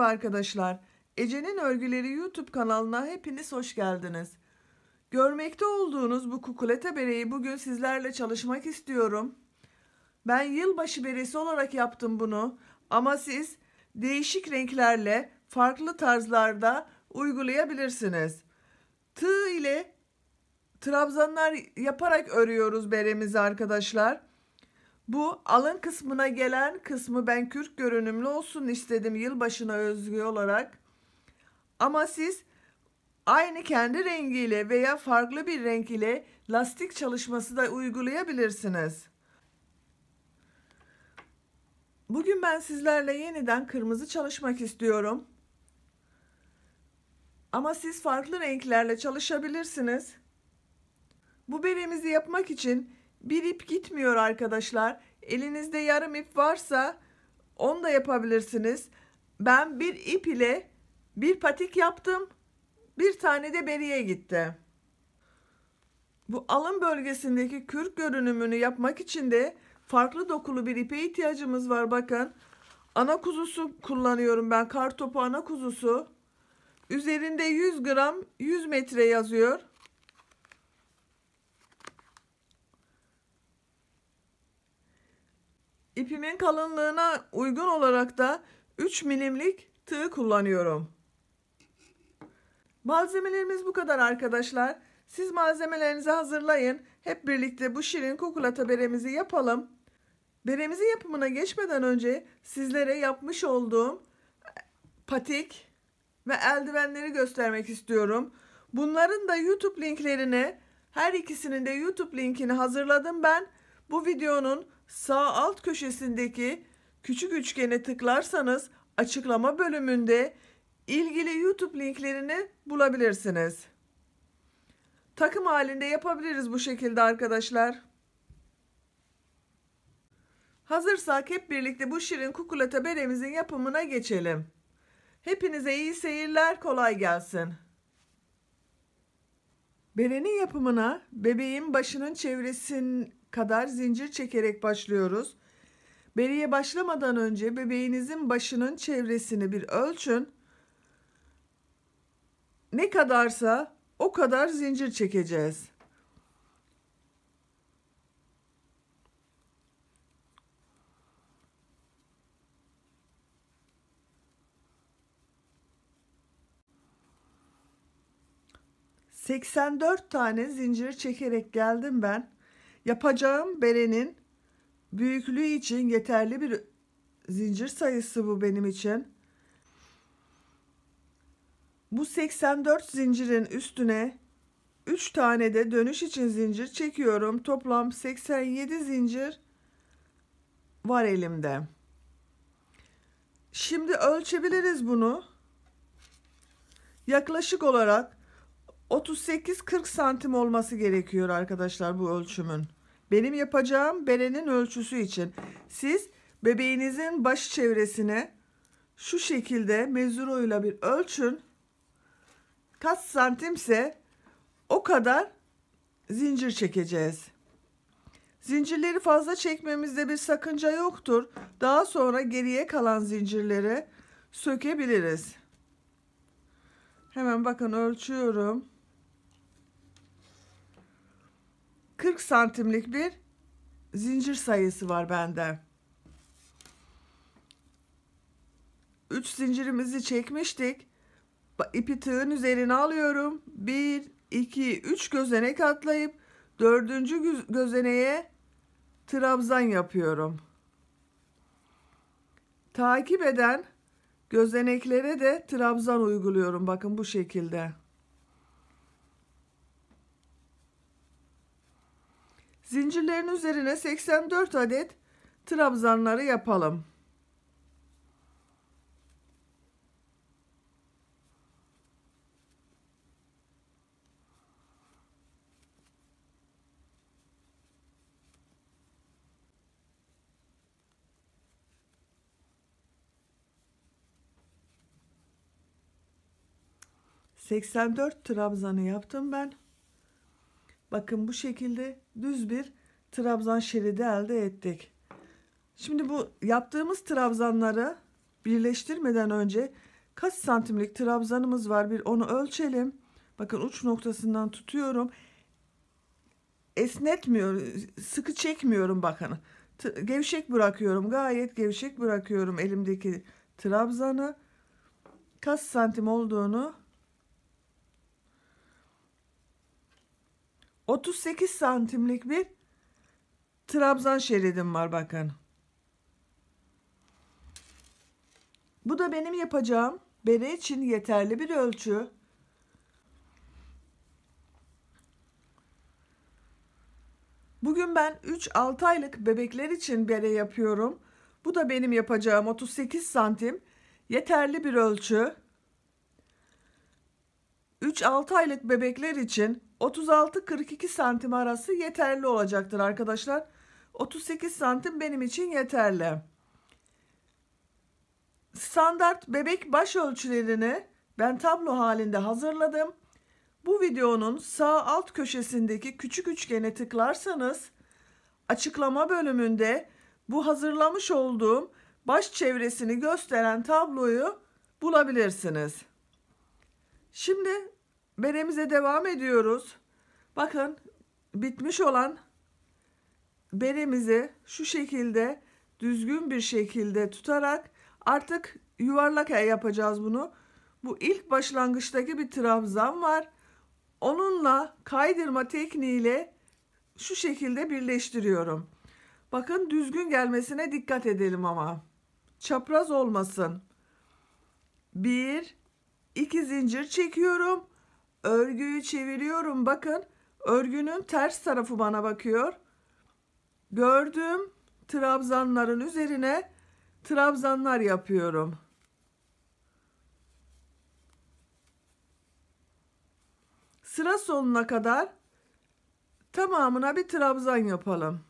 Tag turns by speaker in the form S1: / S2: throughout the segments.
S1: Merhaba arkadaşlar. Ece'nin Örgüleri YouTube kanalına hepiniz hoş geldiniz. Görmekte olduğunuz bu kukulete bereyi bugün sizlerle çalışmak istiyorum. Ben yılbaşı beresi olarak yaptım bunu ama siz değişik renklerle farklı tarzlarda uygulayabilirsiniz. Tığ ile trabzanlar yaparak örüyoruz beremizi arkadaşlar. Bu alın kısmına gelen kısmı ben kürk görünümlü olsun istedim yılbaşına özgü olarak. Ama siz aynı kendi rengiyle veya farklı bir renk ile lastik çalışması da uygulayabilirsiniz. Bugün ben sizlerle yeniden kırmızı çalışmak istiyorum. Ama siz farklı renklerle çalışabilirsiniz. Bu beremizi yapmak için bir ip gitmiyor arkadaşlar. Elinizde yarım ip varsa onu da yapabilirsiniz. Ben bir ip ile bir patik yaptım. Bir tane de beriye gitti. Bu alın bölgesindeki kürk görünümünü yapmak için de farklı dokulu bir ipe ihtiyacımız var. Bakın. Ana kuzusu kullanıyorum ben. Kartopu ana kuzusu. Üzerinde 100 gram 100 metre yazıyor. İpimin kalınlığına uygun olarak da 3 milimlik tığ kullanıyorum. Malzemelerimiz bu kadar arkadaşlar. Siz malzemelerinizi hazırlayın. Hep birlikte bu şirin kukulata beremizi yapalım. Beremizi yapımına geçmeden önce sizlere yapmış olduğum patik ve eldivenleri göstermek istiyorum. Bunların da YouTube linklerini, her ikisinin de YouTube linkini hazırladım ben. Bu videonun sağ alt köşesindeki küçük üçgene tıklarsanız açıklama bölümünde ilgili YouTube linklerini bulabilirsiniz. Takım halinde yapabiliriz bu şekilde arkadaşlar. Hazırsak hep birlikte bu şirin kukulata beremizin yapımına geçelim. Hepinize iyi seyirler, kolay gelsin. Berenin yapımına bebeğin başının çevresin kadar zincir çekerek başlıyoruz. Bereye başlamadan önce bebeğinizin başının çevresini bir ölçün. Ne kadarsa o kadar zincir çekeceğiz. ...84 tane zincir çekerek geldim ben. Yapacağım berenin büyüklüğü için yeterli bir zincir sayısı bu benim için. Bu 84 zincirin üstüne 3 tane de dönüş için zincir çekiyorum. Toplam 87 zincir var elimde. Şimdi ölçebiliriz bunu. Yaklaşık olarak 38-40 santim olması gerekiyor arkadaşlar bu ölçümün. Benim yapacağım berenin ölçüsü için. Siz bebeğinizin baş çevresine şu şekilde mezuroyla bir ölçün. Kaç santimse o kadar zincir çekeceğiz. Zincirleri fazla çekmemizde bir sakınca yoktur. Daha sonra geriye kalan zincirleri sökebiliriz. Hemen bakın ölçüyorum. 40 santimlik bir zincir sayısı var bende. 3 zincirimizi çekmiştik. İpi tığın üzerine alıyorum. 1, 2, 3 gözenek atlayıp 4. gözeneğe trabzan yapıyorum. Takip eden gözeneklere de trabzan uyguluyorum. Bakın bu şekilde. Zincirlerin üzerine 84 adet trabzanları yapalım. ...84 trabzanı yaptım ben. Bakın bu şekilde düz bir trabzan şeridi elde ettik. Şimdi bu yaptığımız trabzanları birleştirmeden önce Kaç santimlik trabzanımız var, bir onu ölçelim. Bakın uç noktasından tutuyorum. Esnetmiyor, sıkı çekmiyorum bakın. Gevşek bırakıyorum, gayet gevşek bırakıyorum elimdeki trabzanı. Kaç santim olduğunu 38 santimlik bir trabzan şeridim var bakın. Bu da benim yapacağım bere için yeterli bir ölçü. Bugün ben 3-6 aylık bebekler için bere yapıyorum. Bu da benim yapacağım 38 santim yeterli bir ölçü. 3-6 aylık bebekler için 36-42 santim arası yeterli olacaktır arkadaşlar. 38 santim benim için yeterli. Standart bebek baş ölçülerini ben tablo halinde hazırladım. Bu videonun sağ alt köşesindeki küçük üçgene tıklarsanız açıklama bölümünde bu hazırlamış olduğum baş çevresini gösteren tabloyu bulabilirsiniz. Şimdi beremize devam ediyoruz. Bakın bitmiş olan beremizi şu şekilde düzgün bir şekilde tutarak artık yuvarlak yapacağız bunu. Bu ilk başlangıçtaki bir trabzan var. Onunla kaydırma tekniğiyle şu şekilde birleştiriyorum. Bakın düzgün gelmesine dikkat edelim ama. Çapraz olmasın. 1 2 zincir çekiyorum. Örgüyü çeviriyorum. Bakın örgünün ters tarafı bana bakıyor. Gördüğüm trabzanların üzerine trabzanlar yapıyorum. Sıra sonuna kadar tamamına bir trabzan yapalım.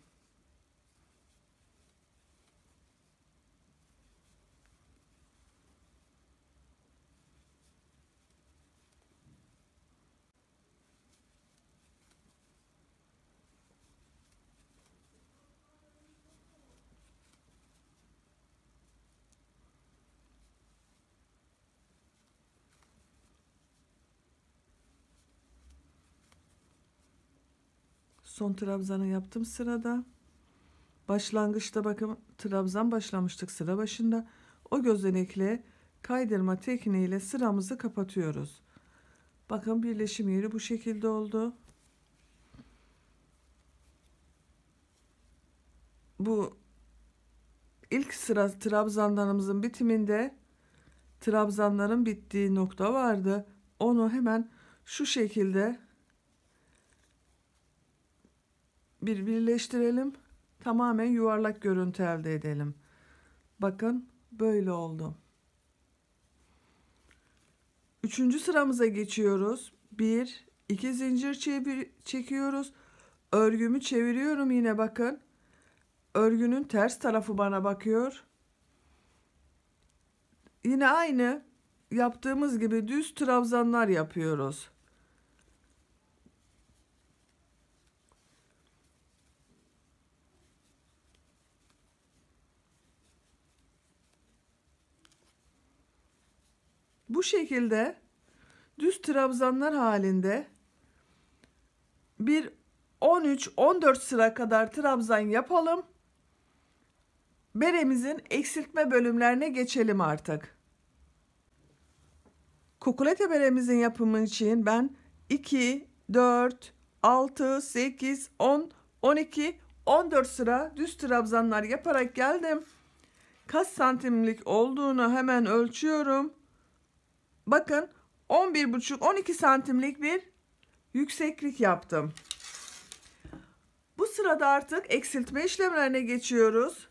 S1: Son trabzanı yaptım sırada. Başlangıçta bakın trabzan başlamıştık sıra başında. O gözenekle kaydırma tekniğiyle sıramızı kapatıyoruz. Bakın birleşim yeri bu şekilde oldu. Bu ilk sıra trabzanlarımızın bitiminde trabzanların bittiği nokta vardı. Onu hemen şu şekilde birleştirelim. Tamamen yuvarlak görüntü elde edelim. Bakın böyle oldu. Üçüncü sıramıza geçiyoruz. 1 2 zincir çekiyoruz. Örgümü çeviriyorum yine bakın. Örgünün ters tarafı bana bakıyor. Yine aynı yaptığımız gibi düz trabzanlar yapıyoruz. Bu şekilde düz trabzanlar halinde bir 13-14 sıra kadar trabzan yapalım. Beremizin eksiltme bölümlerine geçelim artık. Kukulete beremizin yapımı için ben 2, 4, 6, 8, 10, 12, 14 sıra düz trabzanlar yaparak geldim. Kaç santimlik olduğunu hemen ölçüyorum. Bakın 11,5-12 santimlik bir yükseklik yaptım. Bu sırada artık eksiltme işlemlerine geçiyoruz.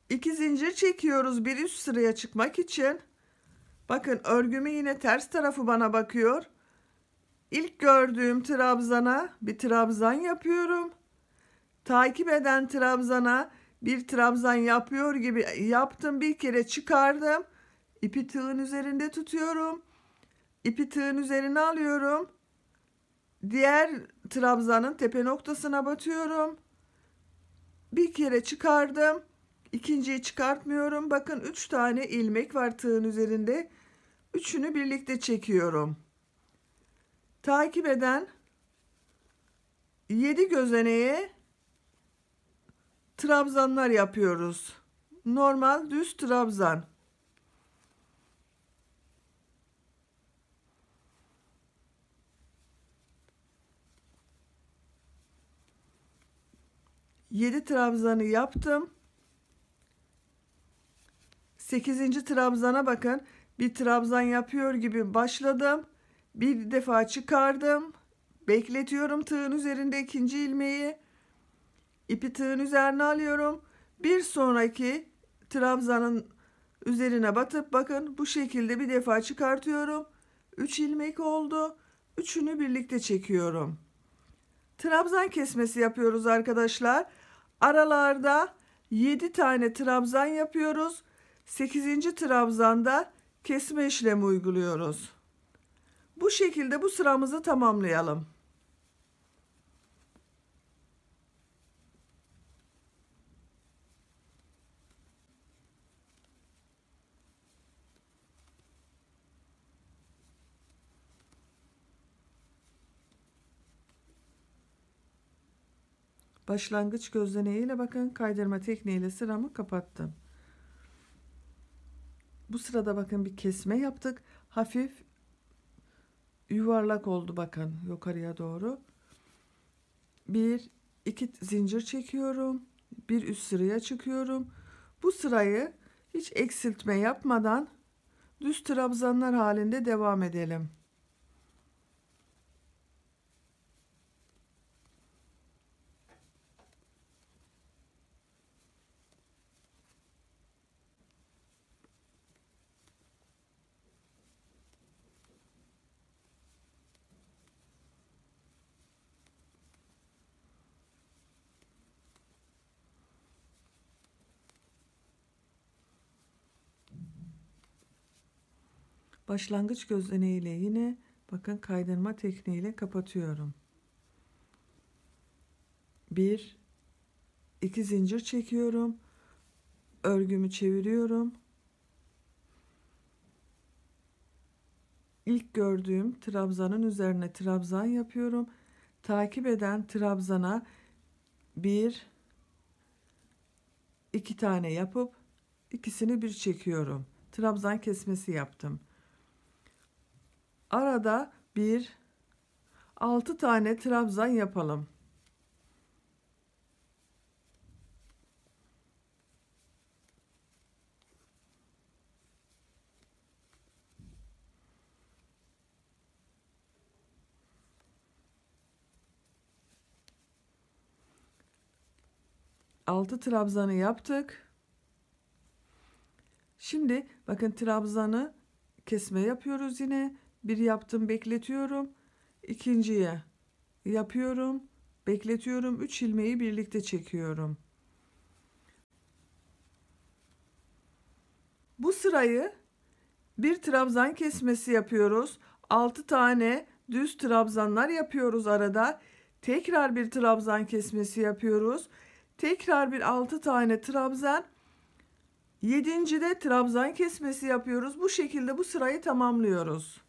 S1: 2 zincir çekiyoruz bir üst sıraya çıkmak için. Bakın örgümü yine ters tarafı bana bakıyor. İlk gördüğüm trabzana bir trabzan yapıyorum. Takip eden trabzana bir trabzan yapıyor gibi yaptım. Bir kere çıkardım. İpi tığın üzerinde tutuyorum. İpi tığın üzerine alıyorum. Diğer trabzanın tepe noktasına batıyorum. Bir kere çıkardım. İkinciyi çıkartmıyorum. Bakın 3 tane ilmek var tığın üzerinde. Üçünü birlikte çekiyorum. Takip eden 7 gözeneğe trabzanlar yapıyoruz. Normal düz trabzan. Yedi trabzanı yaptım. 8. trabzana bakın. Bir trabzan yapıyor gibi başladım. Bir defa çıkardım. Bekletiyorum tığın üzerinde ikinci ilmeği. İpi tığın üzerine alıyorum. Bir sonraki trabzanın üzerine batıp bakın bu şekilde bir defa çıkartıyorum. 3 ilmek oldu. Üçünü birlikte çekiyorum. Trabzan kesmesi yapıyoruz arkadaşlar. Aralarda 7 tane trabzan yapıyoruz. 8. trabzanda kesme işlemi uyguluyoruz. Bu şekilde bu sıramızı tamamlayalım. Başlangıç gözleneğiyle bakın kaydırma tekniğiyle sıramı kapattım. Bu sırada bakın bir kesme yaptık. Hafif yuvarlak oldu bakın yukarıya doğru. Bir iki zincir çekiyorum. Bir üst sıraya çıkıyorum. Bu sırayı hiç eksiltme yapmadan düz trabzanlar halinde devam edelim. Başlangıç gözleneğiyle yine bakın kaydırma tekniğiyle kapatıyorum. Bir iki zincir çekiyorum. Örgümü çeviriyorum. İlk gördüğüm trabzanın üzerine trabzan yapıyorum. Takip eden trabzana bir iki tane yapıp ikisini bir çekiyorum. Trabzan kesmesi yaptım. Arada bir 6 tane trabzan yapalım. Altı trabzanı yaptık. Şimdi bakın trabzanı kesme yapıyoruz yine. Bir yaptım, bekletiyorum. İkinciye yapıyorum, bekletiyorum. 3 ilmeği birlikte çekiyorum. Bu sırayı bir trabzan kesmesi yapıyoruz. 6 tane düz trabzanlar yapıyoruz arada. Tekrar bir trabzan kesmesi yapıyoruz. Tekrar bir 6 tane trabzan. 7.'de trabzan kesmesi yapıyoruz. Bu şekilde bu sırayı tamamlıyoruz.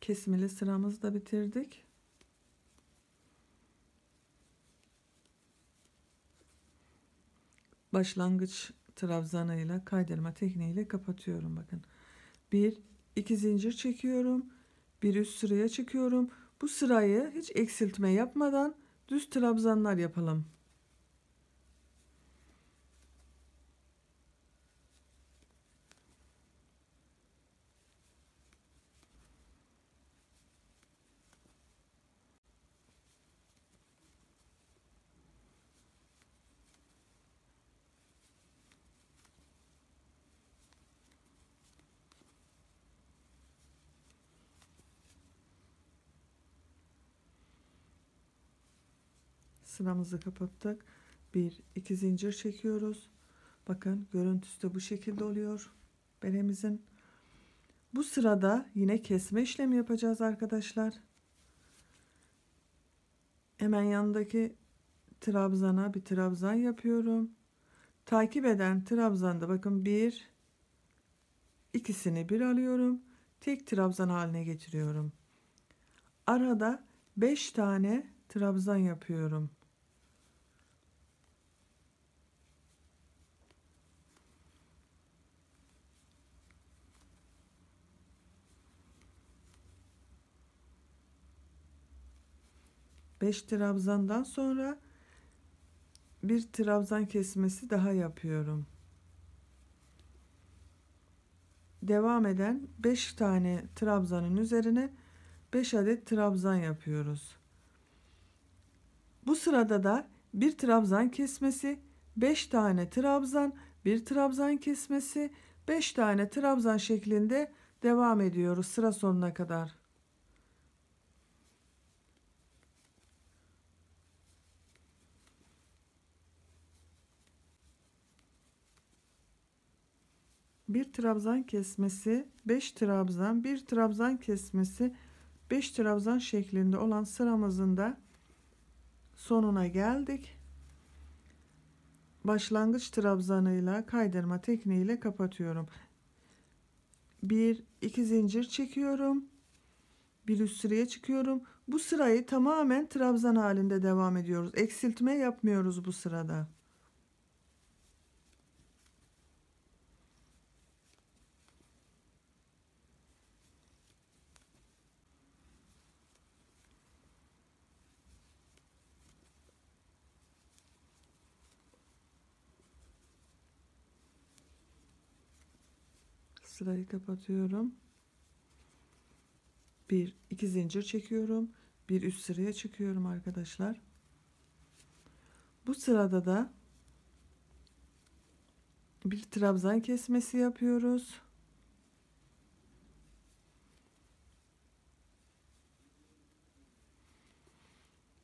S1: Kesmeli sıramızı da bitirdik. Başlangıç trabzanıyla kaydırma tekniğiyle kapatıyorum bakın. Bir iki zincir çekiyorum. Bir üst sıraya çıkıyorum. Bu sırayı hiç eksiltme yapmadan düz trabzanlar yapalım. Sıramızı kapattık. Bir iki zincir çekiyoruz. Bakın görüntüsü de bu şekilde oluyor. Beremizin Bu sırada yine kesme işlemi yapacağız arkadaşlar. Hemen yanındaki trabzana bir trabzan yapıyorum. Takip eden trabzanda bakın ikisini bir alıyorum. Tek trabzan haline getiriyorum. Arada 5 tane trabzan yapıyorum. Beş trabzandan sonra bir trabzan kesmesi daha yapıyorum. Devam eden 5 tane trabzanın üzerine 5 adet trabzan yapıyoruz. Bu sırada da bir trabzan kesmesi, 5 tane trabzan, bir trabzan kesmesi, 5 tane trabzan şeklinde devam ediyoruz sıra sonuna kadar. Bir trabzan kesmesi, 5 trabzan, bir trabzan kesmesi, 5 trabzan şeklinde olan sıramızın da sonuna geldik. Başlangıç trabzanıyla kaydırma tekniğiyle kapatıyorum. 2 zincir çekiyorum. Bir üst sıraya çıkıyorum. Bu sırayı tamamen trabzan halinde devam ediyoruz. Eksiltme yapmıyoruz bu sırada. Sırayı kapatıyorum. 2 zincir çekiyorum. Bir üst sıraya çıkıyorum arkadaşlar. Bu sırada da bir trabzan kesmesi yapıyoruz.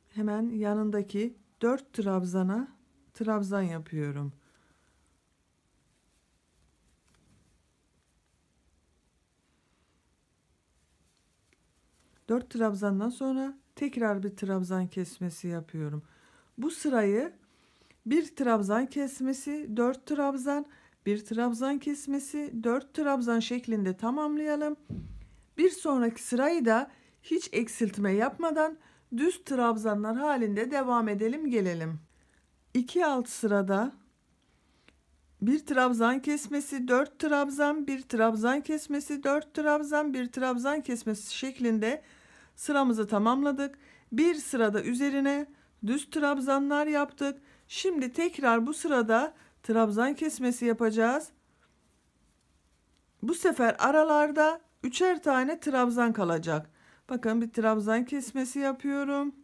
S1: Hemen yanındaki 4 trabzana trabzan yapıyorum. Dört trabzandan sonra tekrar bir trabzan kesmesi yapıyorum. Bu sırayı bir trabzan kesmesi, 4 trabzan, bir trabzan kesmesi, 4 trabzan şeklinde tamamlayalım. Bir sonraki sırayı da hiç eksiltme yapmadan düz trabzanlar halinde devam edelim gelelim. 2 alt sırada bir trabzan kesmesi, 4 trabzan, bir trabzan kesmesi, 4 trabzan, bir trabzan kesmesi şeklinde sıramızı tamamladık. Bir sırada üzerine düz trabzanlar yaptık. Şimdi tekrar bu sırada trabzan kesmesi yapacağız. Bu sefer aralarda üçer tane trabzan kalacak. Bakın bir trabzan kesmesi yapıyorum.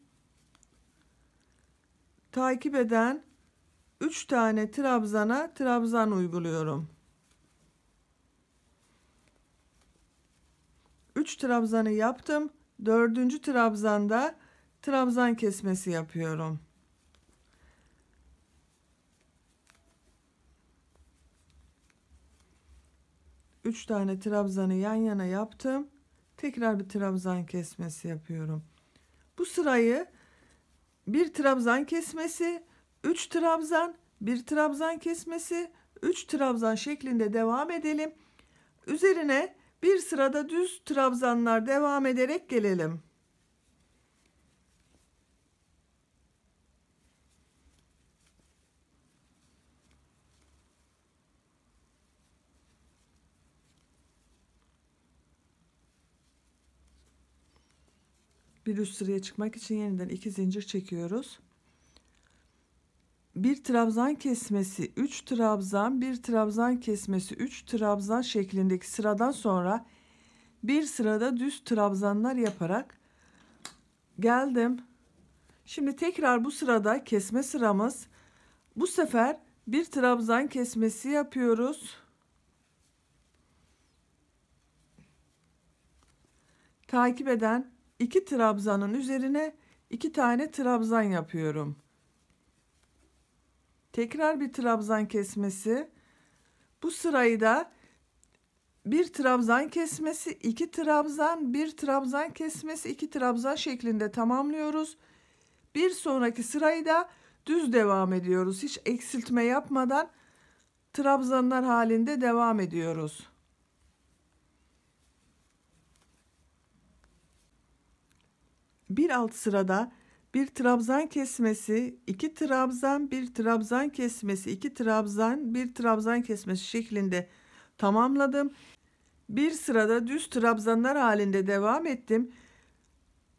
S1: Takip eden 3 tane trabzana trabzan uyguluyorum. 3 trabzanı yaptım. 4. trabzanda trabzan kesmesi yapıyorum. Üç tane trabzanı yan yana yaptım. Tekrar bir trabzan kesmesi yapıyorum. Bu sırayı bir trabzan kesmesi, 3 trabzan, bir trabzan kesmesi, 3 trabzan şeklinde devam edelim. Üzerine bir sırada düz trabzanlar devam ederek gelelim. Bir üst sıraya çıkmak için yeniden 2 zincir çekiyoruz. Bir trabzan kesmesi, 3 trabzan, bir trabzan kesmesi, 3 trabzan şeklindeki sıradan sonra bir sırada düz trabzanlar yaparak geldim. Şimdi tekrar bu sırada kesme sıramız. Bu sefer bir trabzan kesmesi yapıyoruz. Takip eden 2 trabzanın üzerine 2 tane trabzan yapıyorum. Tekrar bir trabzan kesmesi. Bu sırayı da bir trabzan kesmesi, iki trabzan, bir trabzan kesmesi, iki trabzan şeklinde tamamlıyoruz. Bir sonraki sırayı da düz devam ediyoruz. Hiç eksiltme yapmadan trabzanlar halinde devam ediyoruz. Bir alt sırada bir trabzan kesmesi, iki trabzan, bir trabzan kesmesi, iki trabzan, bir trabzan kesmesi şeklinde tamamladım. Bir sırada düz trabzanlar halinde devam ettim.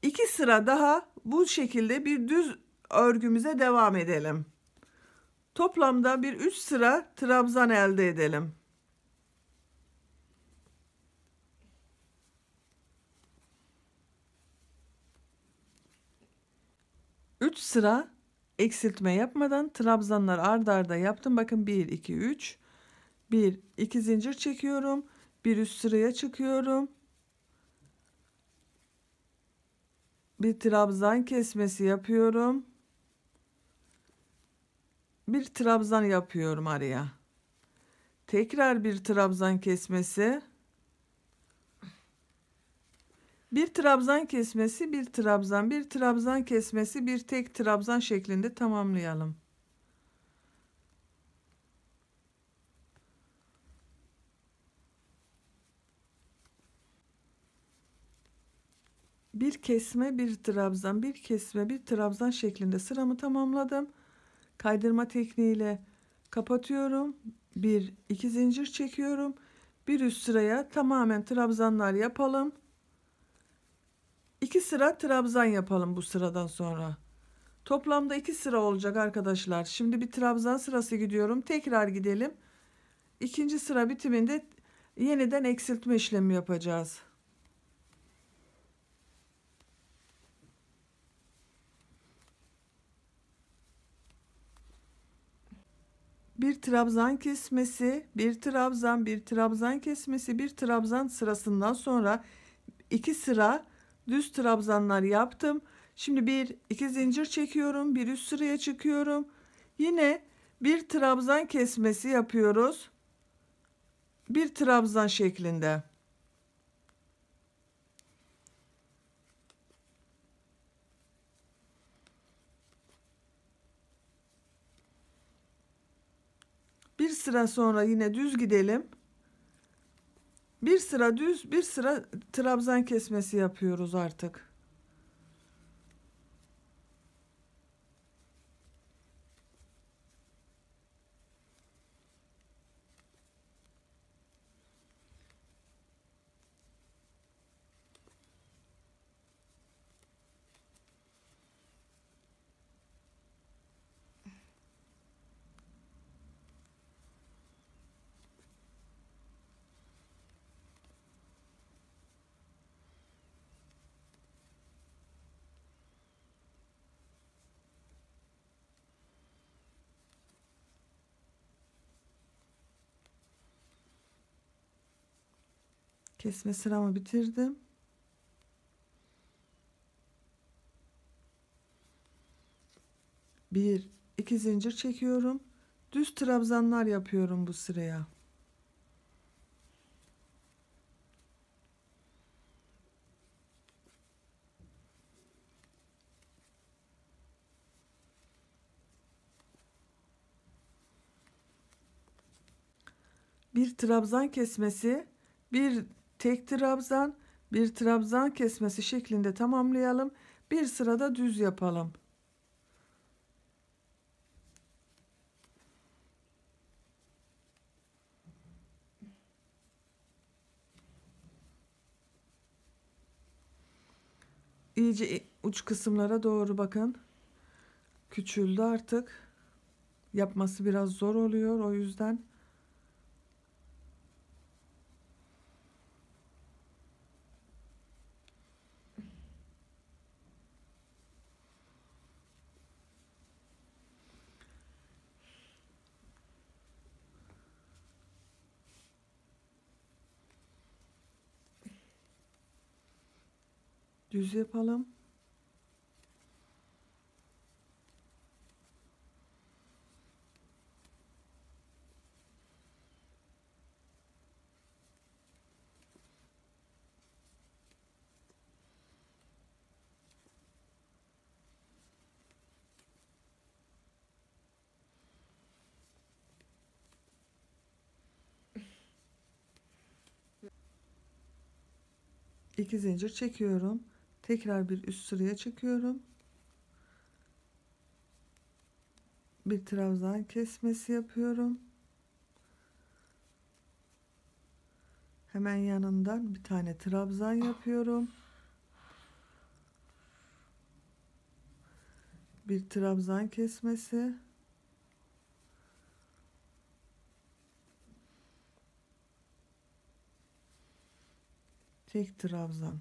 S1: İki sıra daha bu şekilde bir düz örgümüze devam edelim. Toplamda bir 3 sıra trabzan elde edelim. 3 sıra eksiltme yapmadan trabzanlar ard arda yaptım. Bakın 1 2 3. 1 2 zincir çekiyorum. Bir üst sıraya çıkıyorum. Bir trabzan kesmesi yapıyorum. Bir trabzan yapıyorum araya. Tekrar bir trabzan kesmesi. Bir trabzan kesmesi, bir trabzan, bir trabzan kesmesi, bir tek trabzan şeklinde tamamlayalım. Bir kesme, bir trabzan, bir kesme, bir trabzan şeklinde sıramı tamamladım. Kaydırma tekniğiyle kapatıyorum. Bir iki zincir çekiyorum. Bir üst sıraya tamamen trabzanlar yapalım. 2 sıra trabzan yapalım bu sıradan sonra. Toplamda 2 sıra olacak arkadaşlar. Şimdi bir trabzan sırası gidiyorum. Tekrar gidelim. İkinci sıra bitiminde yeniden eksiltme işlemi yapacağız. Bir trabzan kesmesi, bir trabzan, bir trabzan kesmesi, bir trabzan sırasından sonra 2 sıra düz trabzanlar yaptım. Şimdi bir iki zincir çekiyorum, bir üst sıraya çıkıyorum. Yine bir trabzan kesmesi yapıyoruz. Bir trabzan şeklinde. Bir sıra sonra yine düz gidelim. Bir sıra düz, bir sıra trabzan kesmesi yapıyoruz artık. Kesme sıramı bitirdim. Bir iki zincir çekiyorum. Düz trabzanlar yapıyorum bu sıraya. Bir trabzan kesmesi, bir tek trabzan, bir trabzan kesmesi şeklinde tamamlayalım. Bir sırada düz yapalım. İyice uç kısımlara doğru bakın. Küçüldü artık. Yapması biraz zor oluyor o yüzden. Düz yapalım. 2 zincir çekiyorum. Tekrar bir üst sıraya çıkıyorum. Bir trabzan kesmesi yapıyorum. Hemen yanından bir tane trabzan yapıyorum. Bir trabzan kesmesi. Tek trabzan.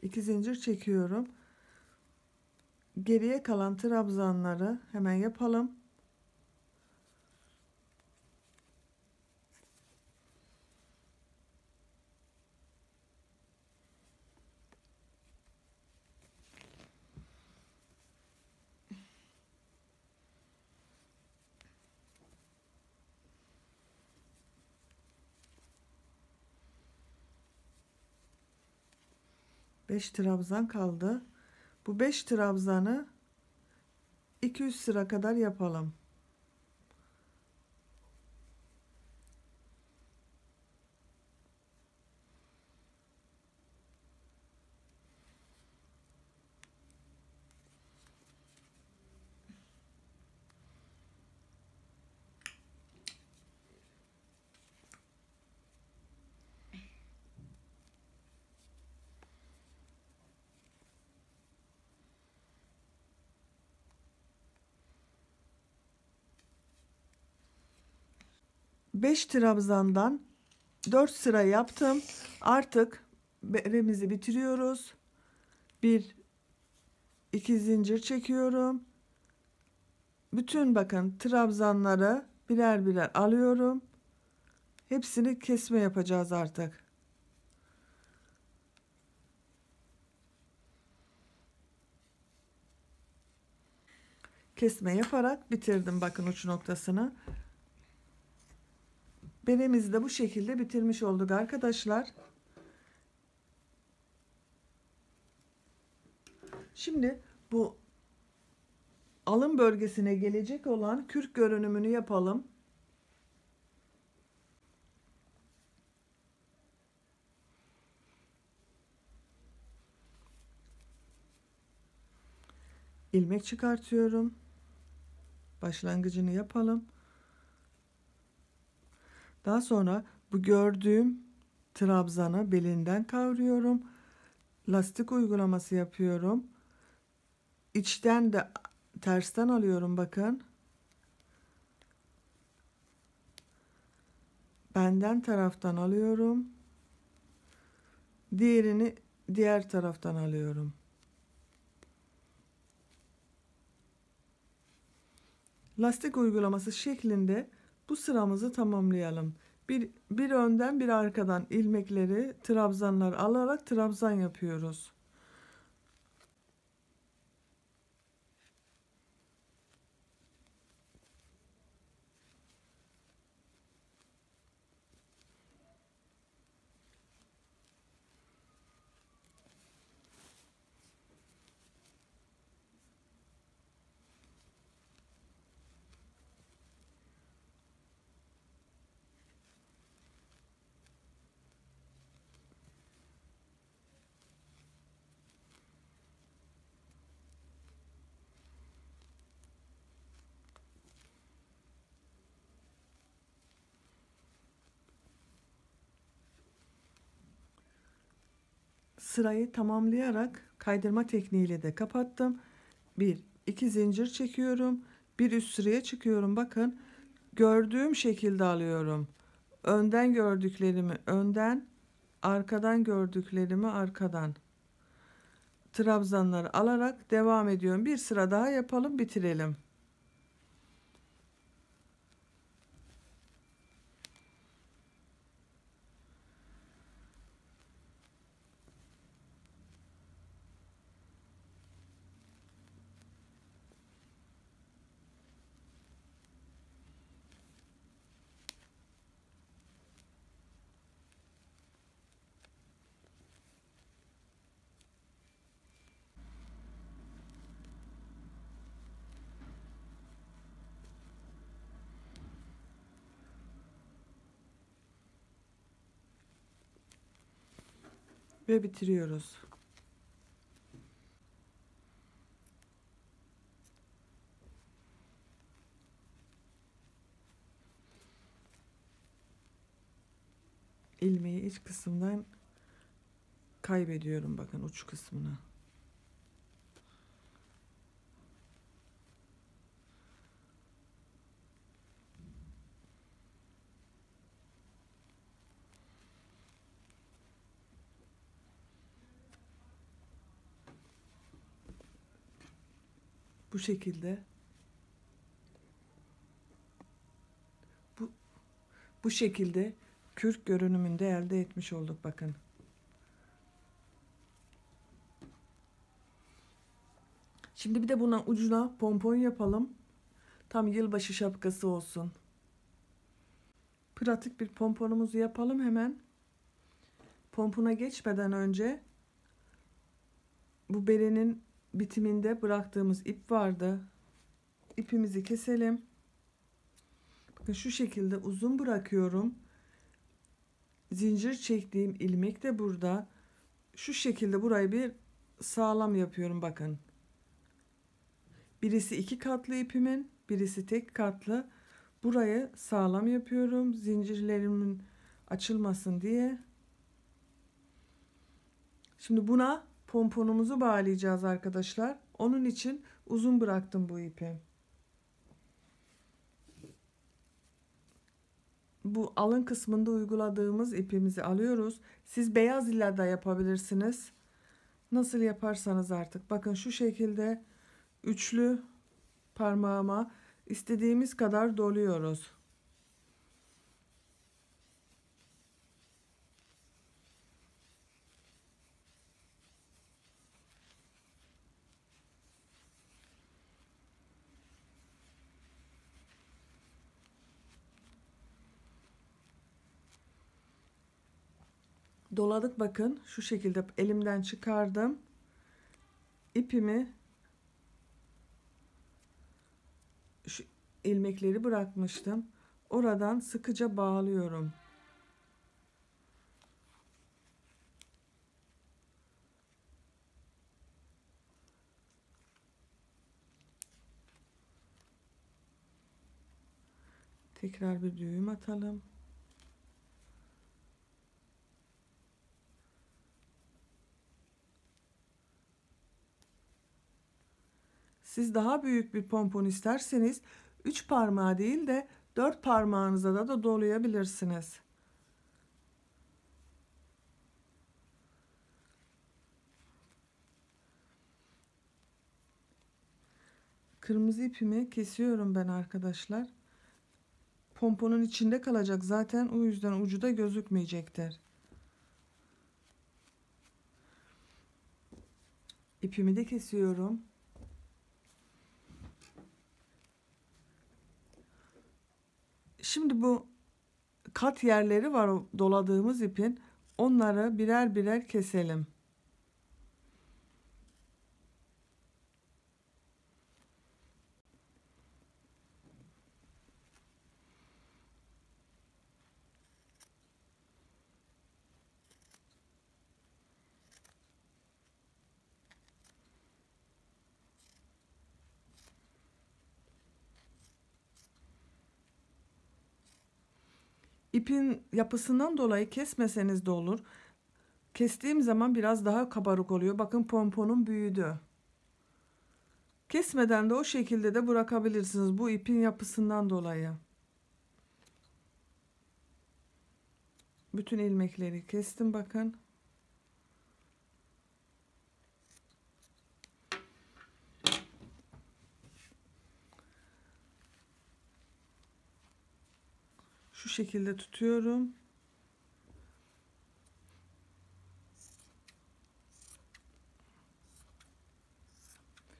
S1: İki zincir çekiyorum. Geriye kalan trabzanları hemen yapalım. Beş trabzan kaldı. Bu 5 trabzanı 200 sıra kadar yapalım. Beş trabzandan 4 sıra yaptım. Artık beremizi bitiriyoruz. Bir iki zincir çekiyorum. Bütün bakın trabzanları birer birer alıyorum. Hepsini kesme yapacağız artık. Kesme yaparak bitirdim bakın uç noktasını. Beremizi de bu şekilde bitirmiş olduk arkadaşlar. Şimdi bu alın bölgesine gelecek olan kürk görünümünü yapalım. İlmek çıkartıyorum. Başlangıcını yapalım. Daha sonra bu gördüğüm trabzanı belinden kavruyorum. Lastik uygulaması yapıyorum. İçten de tersten alıyorum bakın. Benden taraftan alıyorum. Diğerini diğer taraftan alıyorum. Lastik uygulaması şeklinde bu sıramızı tamamlayalım. Bir önden bir arkadan ilmekleri trabzanlar alarak trabzan yapıyoruz. Sırayı tamamlayarak kaydırma tekniğiyle de kapattım. Bir iki zincir çekiyorum. Bir üst sıraya çıkıyorum. Bakın gördüğüm şekilde alıyorum. Önden gördüklerimi önden, arkadan gördüklerimi arkadan. Trabzanları alarak devam ediyorum. Bir sıra daha yapalım, bitirelim. Ve bitiriyoruz. İlmeği iç kısımdan kaybediyorum, bakın uç kısmını. Bu şekilde bu şekilde kürk görünümünde elde etmiş olduk, bakın. Şimdi bir de buna ucuna pompon yapalım. Tam yılbaşı şapkası olsun. Pratik bir pomponumuzu yapalım hemen. Pompona geçmeden önce bu berenin bitiminde bıraktığımız ip vardı. İpimizi keselim. Bakın şu şekilde uzun bırakıyorum. Zincir çektiğim ilmek de burada. Şu şekilde burayı bir sağlam yapıyorum, bakın. Birisi 2 katlı ipimin, birisi tek katlı. Burayı sağlam yapıyorum zincirlerimin açılmasın diye. Şimdi buna pomponumuzu bağlayacağız arkadaşlar. Onun için uzun bıraktım bu ipi. Bu alın kısmında uyguladığımız ipimizi alıyoruz. Siz beyaz illa da yapabilirsiniz. Nasıl yaparsanız artık. Bakın şu şekilde üçlü parmağıma istediğimiz kadar doluyoruz. Doladık, bakın şu şekilde elimden çıkardım. İpimi şu ilmekleri bırakmıştım. Oradan sıkıca bağlıyorum. Tekrar bir düğüm atalım. Siz daha büyük bir pompon isterseniz 3 parmağı değil de 4 parmağınıza da dolayabilirsiniz. Kırmızı ipimi kesiyorum ben arkadaşlar. Pomponun içinde kalacak zaten, o yüzden ucu da gözükmeyecektir. İpimi de kesiyorum. Şimdi bu kat yerleri var doladığımız ipin. Onları birer birer keselim. İpin yapısından dolayı kesmeseniz de olur. Kestiğim zaman biraz daha kabarık oluyor. Bakın pomponum büyüdü. Kesmeden de o şekilde de bırakabilirsiniz bu ipin yapısından dolayı. Bütün ilmekleri kestim, bakın. Şu şekilde tutuyorum.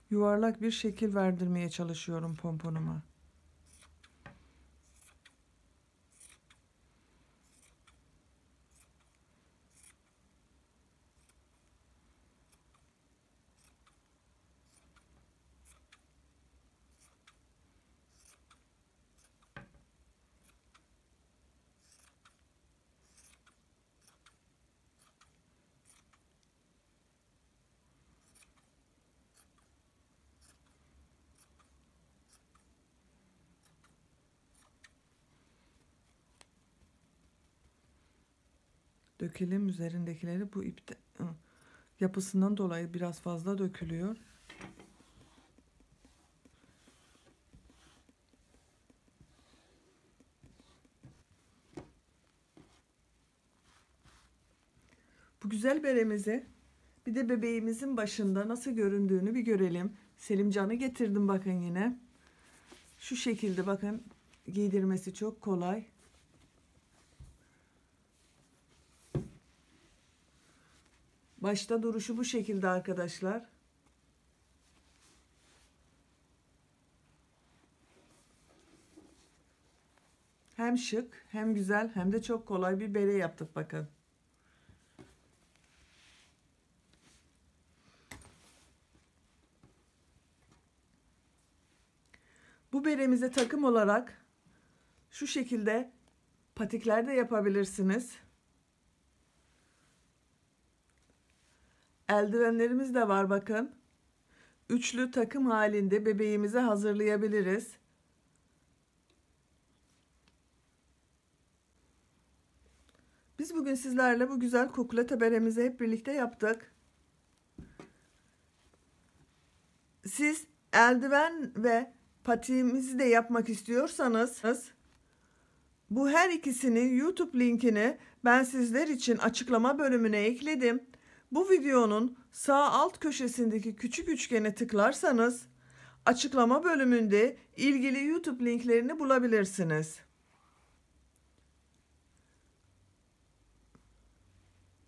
S1: Yuvarlak bir şekil verdirmeye çalışıyorum pomponuma. dökelim üzerindekileri. Bu ipte yapısından dolayı biraz fazla dökülüyor. Bu güzel beremizi bir de bebeğimizin başında nasıl göründüğünü bir görelim. Selimcan'ı getirdim bakın yine. Şu şekilde bakın, giydirmesi çok kolay. Başta duruşu bu şekilde arkadaşlar. Hem şık, hem güzel, hem de çok kolay bir bere yaptık bakın. Bu beremize takım olarak şu şekilde patikler de yapabilirsiniz. Eldivenlerimiz de var bakın. Üçlü takım halinde bebeğimize hazırlayabiliriz. Biz bugün sizlerle bu güzel kukuleta beremizi hep birlikte yaptık. Siz eldiven ve patiğimizi de yapmak istiyorsanız bu her ikisinin YouTube linkini ben sizler için açıklama bölümüne ekledim. Bu videonun sağ alt köşesindeki küçük üçgene tıklarsanız açıklama bölümünde ilgili YouTube linklerini bulabilirsiniz.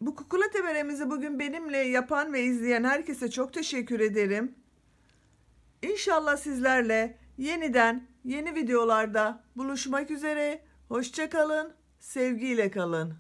S1: Bu kukuleta beremizi bugün benimle yapan ve izleyen herkese çok teşekkür ederim. İnşallah sizlerle yeniden yeni videolarda buluşmak üzere. Hoşça kalın, sevgiyle kalın.